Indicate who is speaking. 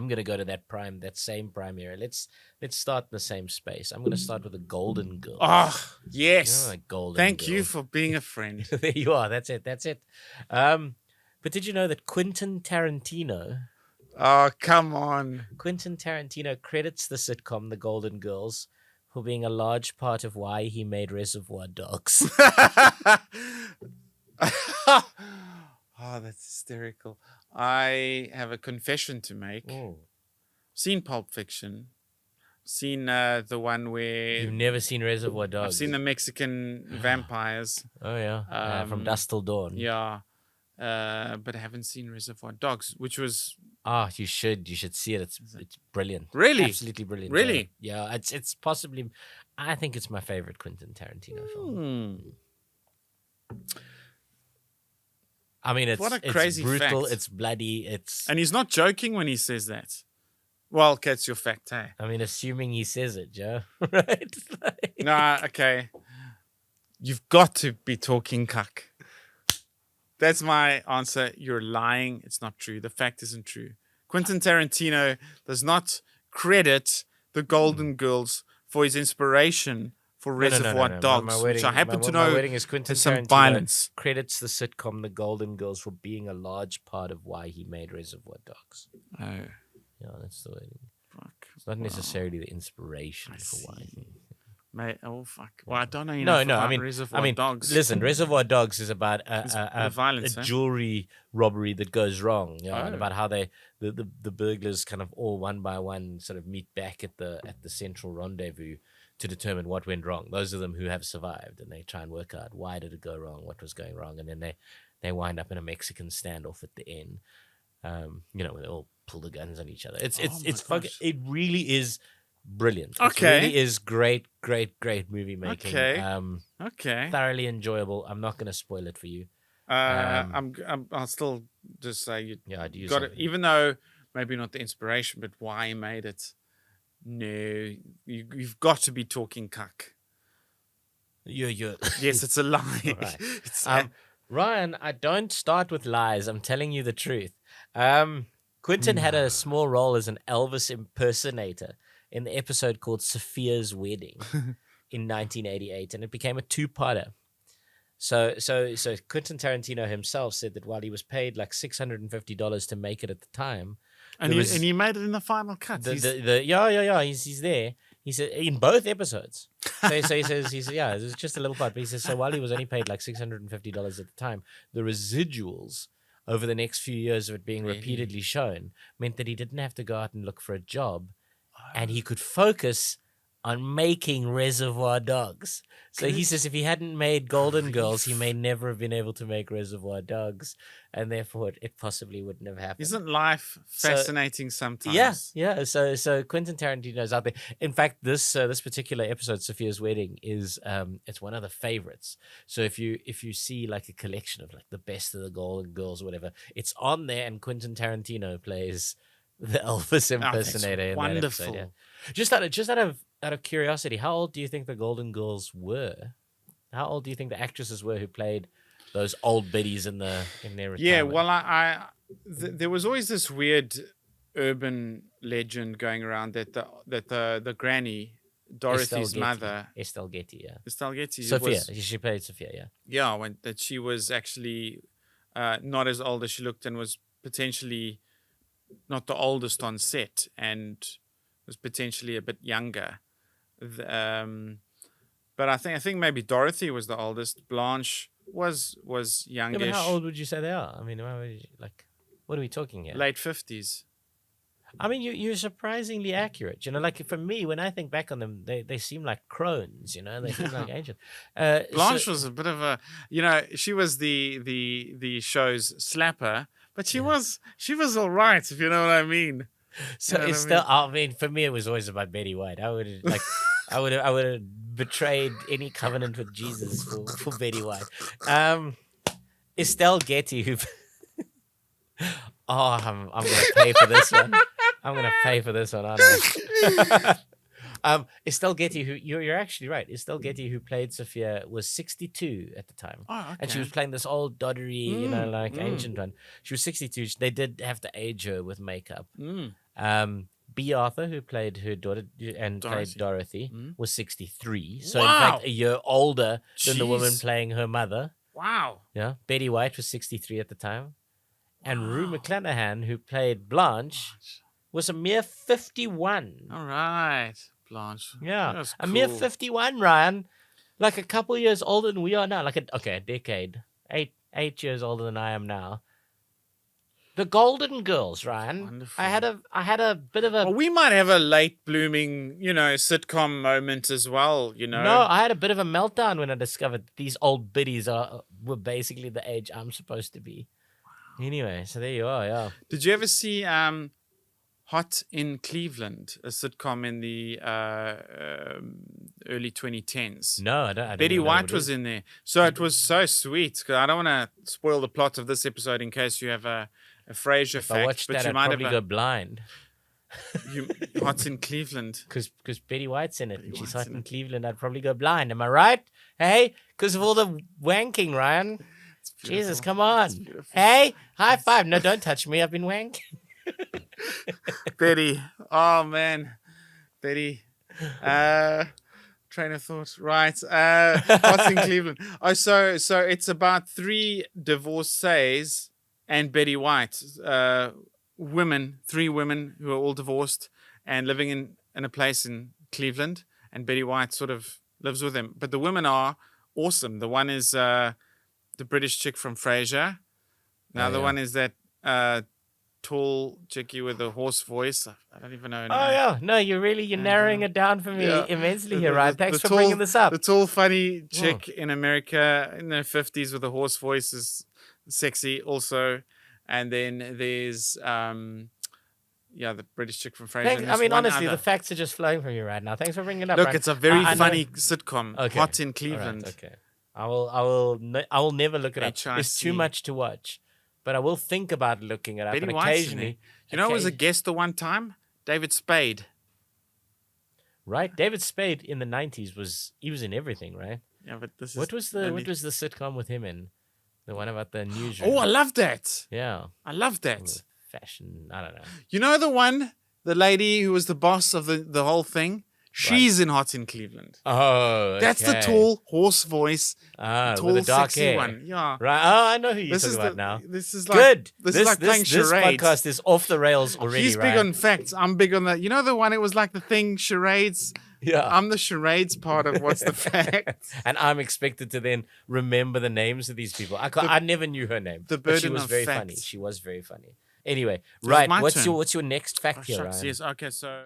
Speaker 1: I'm gonna go to that same prime era. Let's start in the same space. I'm gonna start with the Golden Girls.
Speaker 2: Oh,
Speaker 1: You know,
Speaker 2: yes.
Speaker 1: like Golden
Speaker 2: Thank you
Speaker 1: Girls.
Speaker 2: for being a friend.
Speaker 1: There you are. That's it. But did you know that Quinton Tarantino
Speaker 2: Come on.
Speaker 1: credits the sitcom The Golden Girls for being a large part of why he made Reservoir Dogs.
Speaker 2: Oh, that's hysterical. I have a confession to make. Seen Pulp Fiction. Seen the one where
Speaker 1: You've never seen Reservoir Dogs?
Speaker 2: I've seen the Mexican vampires.
Speaker 1: Oh yeah, from Dusk Till Dawn.
Speaker 2: Yeah, but I haven't seen Reservoir Dogs, which was
Speaker 1: You should see it. It's brilliant.
Speaker 2: Really?
Speaker 1: Absolutely brilliant.
Speaker 2: Really?
Speaker 1: Yeah, it's possibly. I think it's my favorite Quentin Tarantino film. I mean,
Speaker 2: What a
Speaker 1: it's
Speaker 2: crazy
Speaker 1: brutal.
Speaker 2: fact.
Speaker 1: It's bloody. It's.
Speaker 2: And he's not joking when he says that. Well, that's your fact, hey?
Speaker 1: I mean, assuming he says it, Joe. Right?
Speaker 2: Nah, okay. You've got to be talking cuck. That's my answer. You're lying. It's not true. The fact isn't true. Quentin Tarantino does not credit the Golden Girls for his inspiration for Reservoir Dogs, which I happen to know
Speaker 1: is Quentin
Speaker 2: has some
Speaker 1: Tarantino
Speaker 2: violence.
Speaker 1: credits the sitcom The Golden Girls for being a large part of why he made Reservoir Dogs.
Speaker 2: Oh,
Speaker 1: Yeah, that's the wording.
Speaker 2: fuck.
Speaker 1: It's not necessarily the inspiration for why.
Speaker 2: Mate, oh, fuck. Well, I don't know
Speaker 1: No,
Speaker 2: enough
Speaker 1: no.
Speaker 2: about
Speaker 1: I mean,
Speaker 2: Reservoir Dogs.
Speaker 1: Listen, Reservoir Dogs is about a
Speaker 2: violence, eh?
Speaker 1: jewelry robbery that goes wrong. You know, and
Speaker 2: Oh.
Speaker 1: about how the burglars kind of all one by one sort of meet back at the central rendezvous to determine what went wrong. Those of them who have survived, and they try and work out why did it go wrong, what was going wrong, and then they wind up in a Mexican standoff at the end. You know, where they all pull the guns on each other. It's it really is brilliant.
Speaker 2: Okay.
Speaker 1: It really is great movie making.
Speaker 2: Okay. Okay.
Speaker 1: Thoroughly enjoyable. I'm not going to spoil it for you.
Speaker 2: I'll still just say you
Speaker 1: Yeah, I do.
Speaker 2: got it, even though maybe not the inspiration, but why he made it. No, you've got to be talking cuck.
Speaker 1: You're
Speaker 2: Yes, it's a lie.
Speaker 1: All right.
Speaker 2: It's
Speaker 1: Ryan, I don't start with lies. I'm telling you the truth. Quentin had a small role as an Elvis impersonator in the episode called Sophia's Wedding in 1988, and it became a two-parter. So Quentin Tarantino himself said that while he was paid like $650 to make it at the time,
Speaker 2: and he made it in the final cut.
Speaker 1: he's there. He said in both episodes. So he says it's just a little part. But he says so while he was only paid like $650 at the time, the residuals over the next few years of it being repeatedly shown meant that he didn't have to go out and look for a job, and he could focus on making Reservoir Dogs. So he says if he hadn't made Golden Girls, he may never have been able to make Reservoir Dogs, and therefore it possibly wouldn't have happened.
Speaker 2: Isn't life fascinating sometimes?
Speaker 1: Yeah. So Quentin Tarantino's out there. In fact, this particular episode, Sophia's Wedding, is it's one of the favorites. So if you see like a collection of like the best of the Golden Girls or whatever, it's on there, and Quentin Tarantino plays the Elvis impersonator. In
Speaker 2: wonderful.
Speaker 1: That episode, yeah. Just out of curiosity, how old do you think the Golden Girls were? How old do you think the actresses were who played those old biddies in their retirement?
Speaker 2: Yeah, well, there was always this weird urban legend going around that the granny, Dorothy's mother,
Speaker 1: Estelle Getty, yeah.
Speaker 2: Estelle Getty,
Speaker 1: Sophia, she played Sophia, yeah.
Speaker 2: Yeah, that she was actually not as old as she looked, and was potentially not the oldest on set, and was potentially a bit younger. But I think maybe Dorothy was the oldest. Blanche was youngish.
Speaker 1: Yeah, but how old would you say they are? I mean, what are we talking here?
Speaker 2: Late 50s.
Speaker 1: I mean, you're surprisingly accurate. You know, like for me, when I think back on them, they seem like crones. You know, they seem like ancient.
Speaker 2: Blanche was a bit of a, she was the show's slapper, but she was all right, if you know what I mean.
Speaker 1: So it's still. I mean, for me, it was always about Betty White. I would have betrayed any covenant with Jesus for Betty White. Estelle Getty, who. I'm gonna pay for this one. I'm gonna pay for this one, aren't I? Estelle Getty, who you're actually right. Estelle Getty, who played Sophia, was 62 at the time.
Speaker 2: Oh, okay.
Speaker 1: And she was playing this old doddery, ancient one. She was 62. They did have to age her with makeup. B. Arthur, who played her daughter and played Dorothy, was 63. So in fact, a year older than the woman playing her mother.
Speaker 2: Wow.
Speaker 1: Yeah. Betty White was 63 at the time. And Rue McClanahan, who played Blanche, was a mere 51.
Speaker 2: All right, Blanche.
Speaker 1: Yeah. A mere 51, Ryan. Like a couple years older than we are now. Like a decade. Eight years older than I am now. The Golden Girls, Ryan.
Speaker 2: Wonderful.
Speaker 1: I had a bit of a...
Speaker 2: Well, we might have a late blooming, sitcom moment as well,
Speaker 1: No, I had a bit of a meltdown when I discovered these old biddies were basically the age I'm supposed to be. Wow. Anyway, so there you are, yeah.
Speaker 2: Did you ever see Hot in Cleveland, a sitcom in the early 2010s?
Speaker 1: No, I don't.
Speaker 2: Betty White was in there. So it was so sweet. 'Cause I don't want to spoil the plot of this episode in case you have a Frasier fact.
Speaker 1: If I watched that, I'd probably go blind.
Speaker 2: Hot in Cleveland.
Speaker 1: Because Betty White's in it, and she's hot in Cleveland, I'd probably go blind. Am I right? Hey? Because of all the wanking, Ryan. Jesus, come on. Hey? High five. No, don't touch me. I've been wanking.
Speaker 2: Betty. Oh, man. Betty. Train of thought. Right. Hot in Cleveland. Oh, so it's about three divorcees and Betty White. Three women who are all divorced and living in a place in Cleveland. And Betty White sort of lives with them. But the women are awesome. The one is the British chick from Frasier. Now the one is that tall chickie with the hoarse voice. I don't even know her name.
Speaker 1: Oh, yeah. No, you're narrowing it down for me immensely here, right? Thanks for bringing this up.
Speaker 2: The tall, funny chick in America in their 50s with a hoarse voice is sexy also. And then there's, the British chick from Frasier.
Speaker 1: Honestly, the facts are just flowing from you right now. Thanks for bringing it up.
Speaker 2: Look,
Speaker 1: Ryan.
Speaker 2: it's a very funny sitcom. Okay. Hot in Cleveland.
Speaker 1: Right, okay. I will never look it up. There's too much to watch. But I will think about looking it up.
Speaker 2: Betty
Speaker 1: and
Speaker 2: White's
Speaker 1: occasionally,
Speaker 2: who was a guest the one time? David Spade.
Speaker 1: Right, David Spade in the 90s was in everything, right?
Speaker 2: Yeah, but
Speaker 1: what was the sitcom with him in? The one about the newsroom.
Speaker 2: Oh, I love that.
Speaker 1: Yeah,
Speaker 2: I love that.
Speaker 1: Fashion, I don't know.
Speaker 2: You know the lady who was the boss of the whole thing? She's in Hot in Cleveland.
Speaker 1: Oh, okay.
Speaker 2: That's the tall, hoarse voice, tall,
Speaker 1: with the dark
Speaker 2: sexy
Speaker 1: hair.
Speaker 2: one. Yeah.
Speaker 1: Right. Oh, I know who you're talking about now.
Speaker 2: This is like
Speaker 1: good.
Speaker 2: This is like playing charades.
Speaker 1: This podcast is off the rails already.
Speaker 2: He's big on facts. I'm big on the. You know the one? It was like the thing charades.
Speaker 1: Yeah.
Speaker 2: I'm the charades part of what's the fact.
Speaker 1: And I'm expected to then remember the names of these people. I never knew her name.
Speaker 2: The burden
Speaker 1: she was
Speaker 2: of
Speaker 1: very
Speaker 2: facts.
Speaker 1: funny. She was very funny. Anyway, right. What's your next fact here, Ryan?
Speaker 2: Yes. Okay. So.